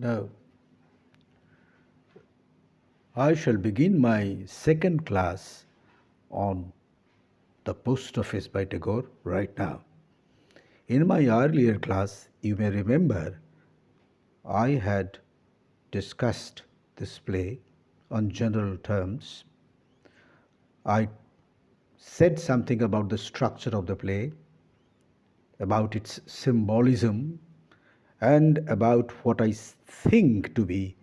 Now, I shall begin my second class on the Post Office by Tagore right now. In my earlier class, you may remember, I had discussed this play on general terms. I said something about the structure of the play, about its symbolism, and about what I think to be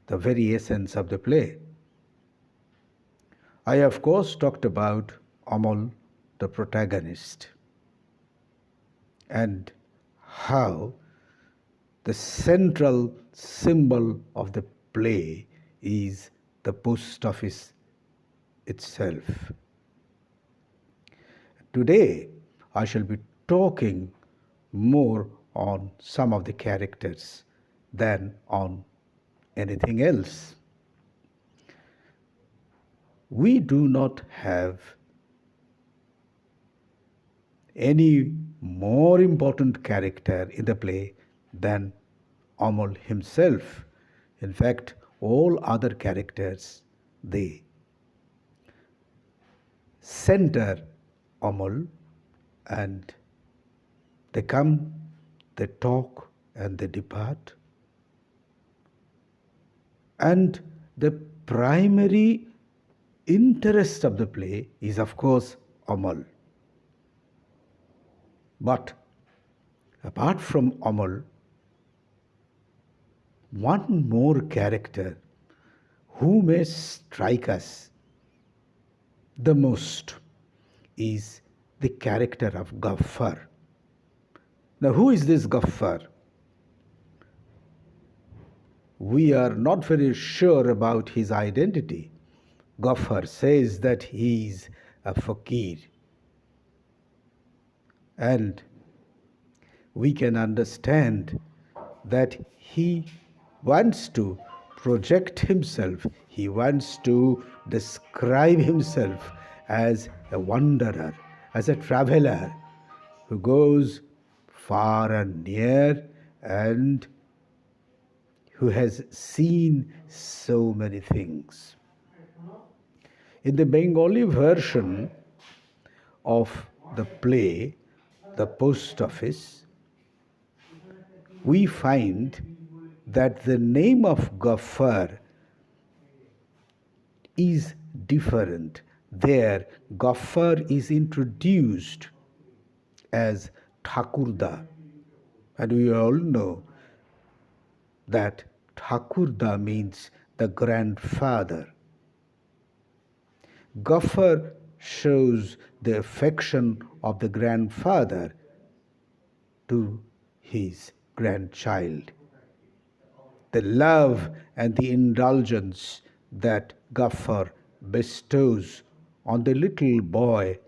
the very essence of the play. I, of course, talked about Amal, the protagonist, and how the central symbol of the play is the post office itself. Today, I shall be talking more on some of the characters than on anything else. We do not have any more important character in the play than Amal himself. In fact, all other characters, they center Amal, and they come, they talk, and they depart. And the primary interest of the play is, of course, Amal. But apart from Amal, one more character who may strike us the most is the character of Gaffer. Now, who is this Gaffer? We are not very sure about his identity. Gaffer says that he is a fakir. And we can understand that he wants to project himself, he wants to describe himself as a wanderer, as a traveler who goes far and near and who has seen so many things. In the Bengali version of the play, The Post Office, we find that the name of Gaffer is different. There, Gaffer is introduced as Thakurda, and we all know that Thakurda means the grandfather. Gaffer shows the affection of the grandfather to his grandchild. The love and the indulgence that Gaffer bestows on the little boy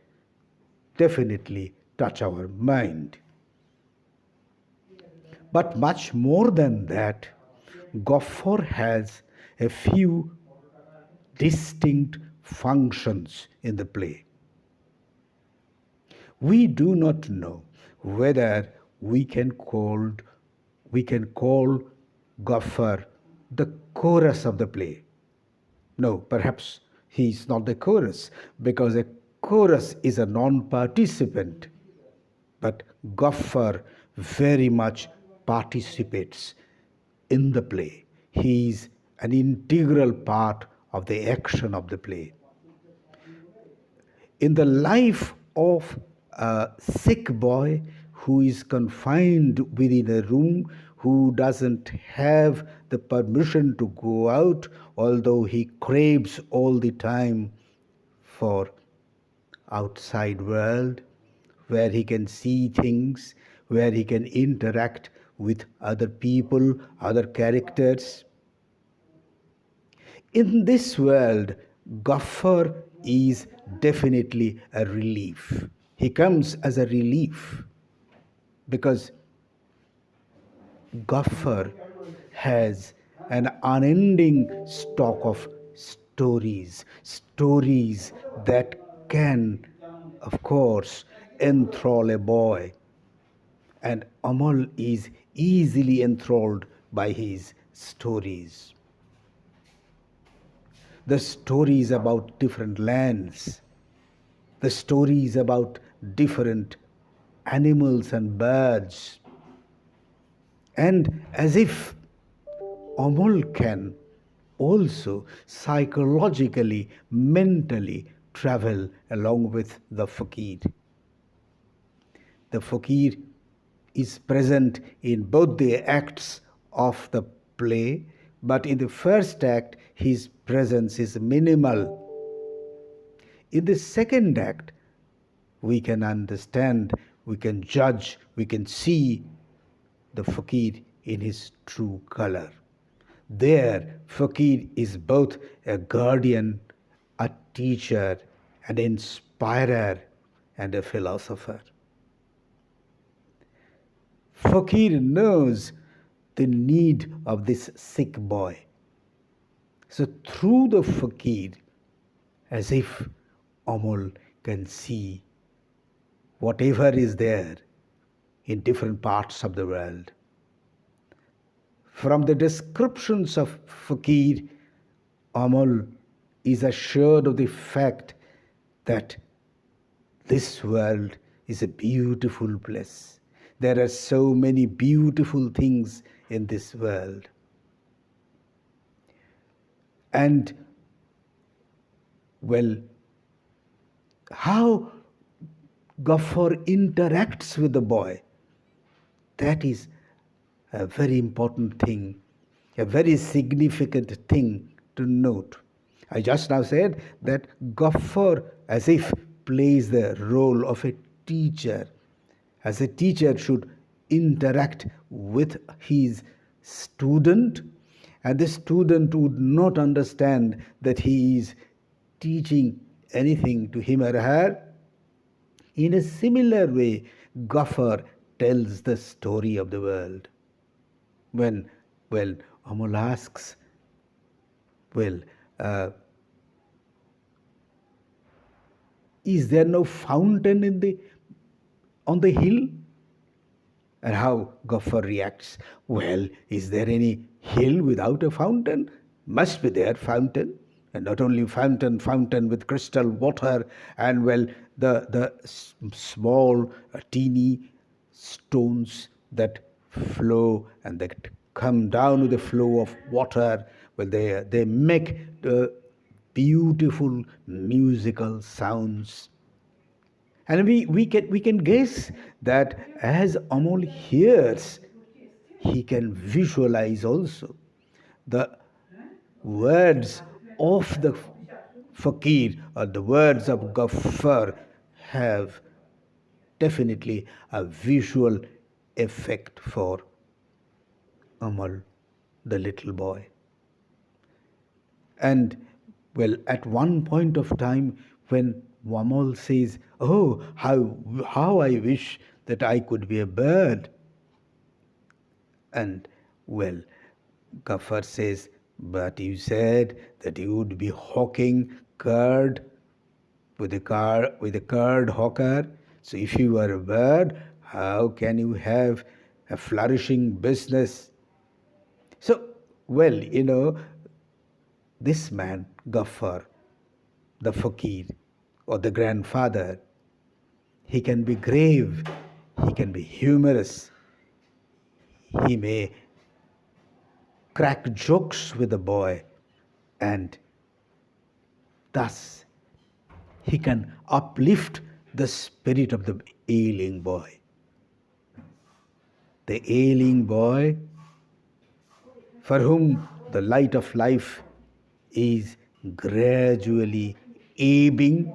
definitely touch our mind. But much more than that, Gaffer has a few distinct functions in the play. We do not know whether we can call Gaffer the chorus of the play. No, perhaps he is not the chorus, because a chorus is a non-participant. But Gaffer very much participates in the play. He is an integral part of the action of the play. In the life of a sick boy who is confined within a room, who doesn't have the permission to go out, although he craves all the time for outside world, where he can see things, where he can interact with other people, other characters. In this world, Gaffer is definitely a relief. He comes as a relief because Gaffer has an unending stock of stories, stories that can, of course, enthrall a boy. And Amal is easily enthralled by his stories. The stories about different lands, the stories about different animals and birds. And as if Amol can also psychologically, mentally travel along with the fakir. The fakir is present in both the acts of the play, but in the first act, his presence is minimal. In the second act, we can understand, we can judge, we can see the fakir in his true color. There, fakir is both a guardian, a teacher, an inspirer, and a philosopher. Fakir knows the need of this sick boy. So, through the fakir, as if Amol can see whatever is there in different parts of the world. From the descriptions of fakir, Amol is assured of the fact that this world is a beautiful place. There are so many beautiful things in this world. And, well, how Gaffer interacts with the boy, that is a very important thing, a very significant thing to note. I just now said that Gaffer, as if, plays the role of a teacher, as a teacher should interact with his student, and the student would not understand that he is teaching anything to him or her. In a similar way, Gaffer tells the story of the world. When, well, Amol asks, well, is there no fountain on the hill? And how Gaffer reacts, well, is there any hill without a fountain? Must be there fountain. And not only fountain with crystal water, and, well, the small, teeny stones that flow and that come down with the flow of water. Well, they make beautiful musical sounds. And we can guess that as Amol hears, he can visualize also the words of the fakir, or the words of Gaffer, have definitely a visual effect for Amal, the little boy. And, well, at one point of time, when Amal says, "Oh, how I wish that I could be a bird," and, well, Gaffer says, "But you said that you would be hawking curd with a curd hawker. So if you are a bird, how can you have a flourishing business?" So, well, this man, Gaffer, the fakir, or the grandfather, he can be grave, he can be humorous, he may crack jokes with the boy, and thus he can uplift the spirit of the ailing boy. The ailing boy for whom the light of life is gradually ebbing,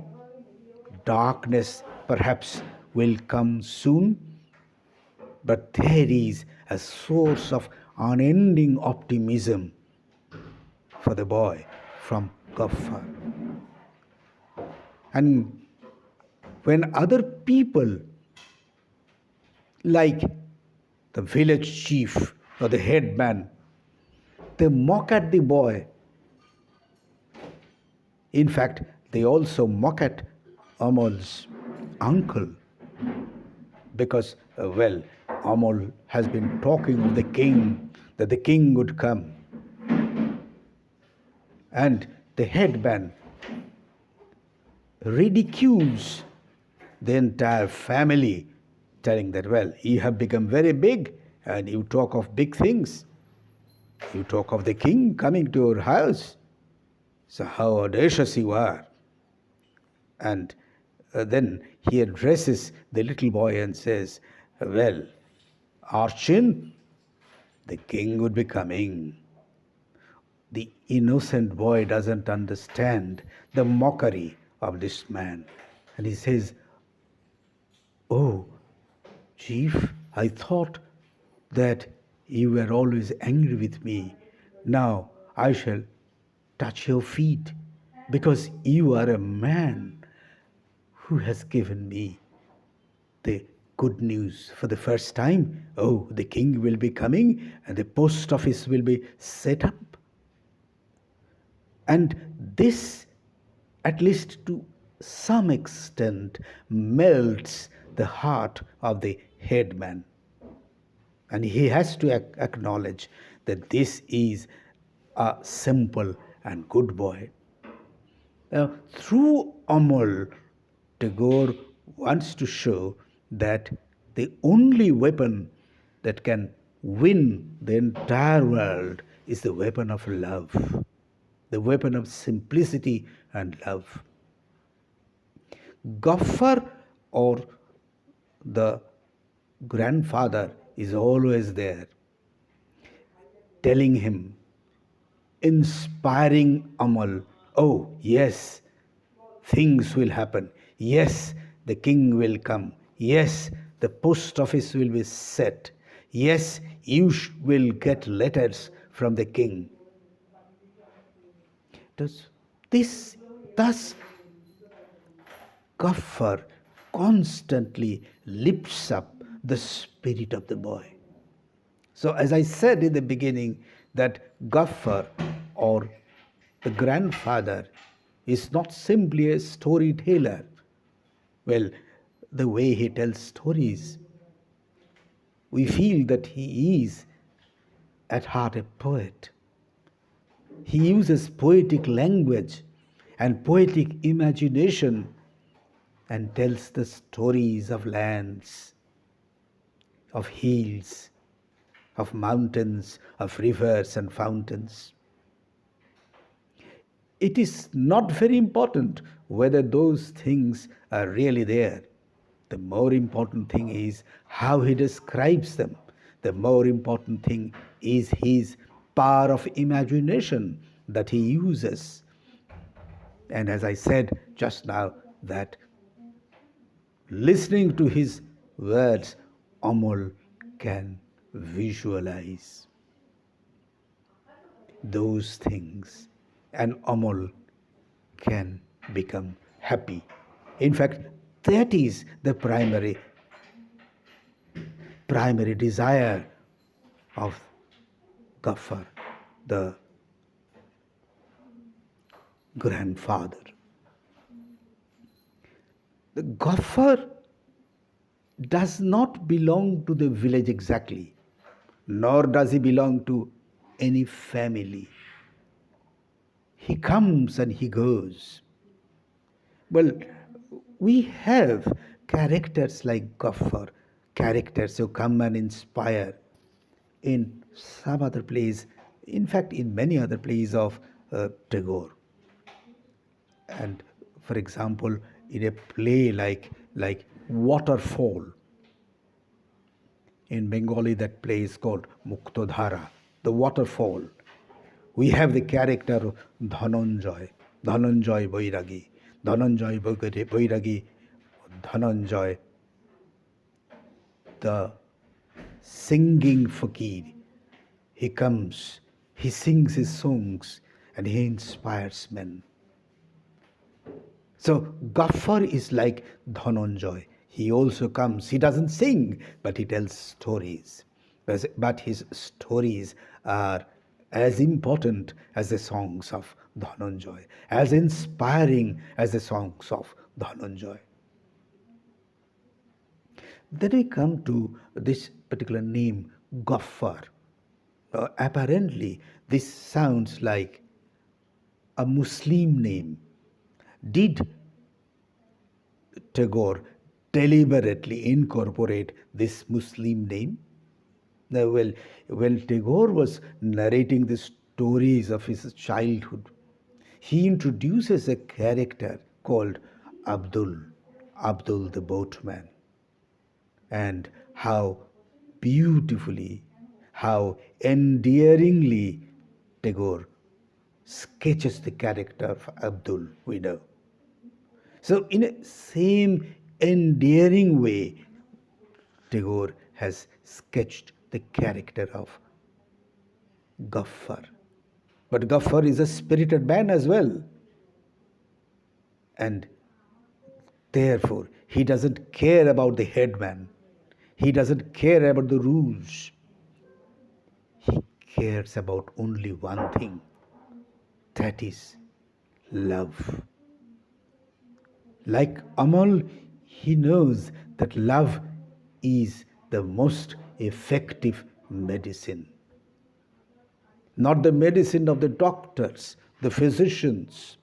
darkness perhaps will come soon, but there is a source of unending optimism for the boy from Gaffer. And when other people, like the village chief or the headman, they mock at the boy. In fact, they also mock at Amal's uncle, because, well, Amal has been talking of the king, that the king would come. And the headman ridicules the entire family, telling that, well, you have become very big and you talk of big things. You talk of the king coming to your house. So, how audacious you are. And then he addresses the little boy and says, well, Archin, the king would be coming. The innocent boy doesn't understand the mockery of this man. And he says, oh, Chief, I thought that you were always angry with me. Now I shall touch your feet because you are a man who has given me the good news for the first time. Oh, the king will be coming and the post office will be set up. And this, at least to some extent, melts the heart of the headman. And he has to acknowledge that this is a simple and good boy. Through Amol, Tagore wants to show that the only weapon that can win the entire world is the weapon of love, the weapon of simplicity and love. Gaffer, or the grandfather, is always there, telling him, inspiring Amal, oh, yes, things will happen. Yes, the king will come. Yes, the post office will be set. Yes, you will get letters from the king. Does this, thus, Gaffer constantly lifts up the spirit of the boy. So, as I said in the beginning, that Gaffer, or the grandfather, is not simply a storyteller. Well, the way he tells stories, we feel that he is at heart a poet. He uses poetic language and poetic imagination and tells the stories of lands, of hills, of mountains, of rivers and fountains. It is not very important whether those things are really there. The more important thing is how he describes them. The more important thing is his power of imagination that he uses. And as I said just now, that listening to his words, Amol can visualize those things, and Amol can become happy. In fact, that is the primary desire of Gaffer, the grandfather. The Gaffer does not belong to the village exactly, nor does he belong to any family. He comes and he goes. Well, we have characters like Gaffer, characters who come and inspire in some other place, in fact, in many other plays of Tagore. And for example, in a play like Waterfall, in Bengali, that play is called Muktodhara, the waterfall. We have the character of Dhananjay, Dhananjay Boiragi, Dhananjay Boiragi, Dhananjay, the singing fakir. He comes, he sings his songs, and he inspires men. So Gaffer is like Dhananjay. He also comes, he doesn't sing, but he tells stories. But his stories are as important as the songs of Dhananjay, as inspiring as the songs of Dhananjay. Then we come to this particular name, Gaffer. Apparently, this sounds like a Muslim name. Did Tagore deliberately incorporate this Muslim name? Now, when Tagore was narrating the stories of his childhood, he introduces a character called Abdul, Abdul the boatman, and how beautifully, how endearingly Tagore sketches the character of Abdul, we know. So, in a same endearing way, Tagore has sketched the character of Gaffer. But Gaffer is a spirited man as well. And therefore, he doesn't care about the headman. He doesn't care about the rules. He cares about only one thing, that is love. Like Amal, he knows that love is the most effective medicine. Not the medicine of the doctors, the physicians,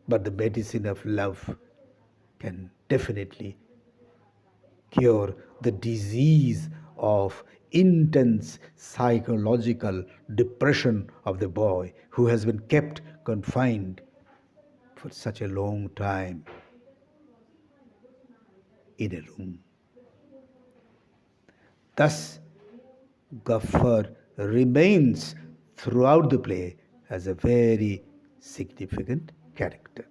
but the medicine of love can definitely cure the disease of intense psychological depression of the boy who has been kept confined for such a long time in a room. Thus, Gaffer remains throughout the play as a very significant character.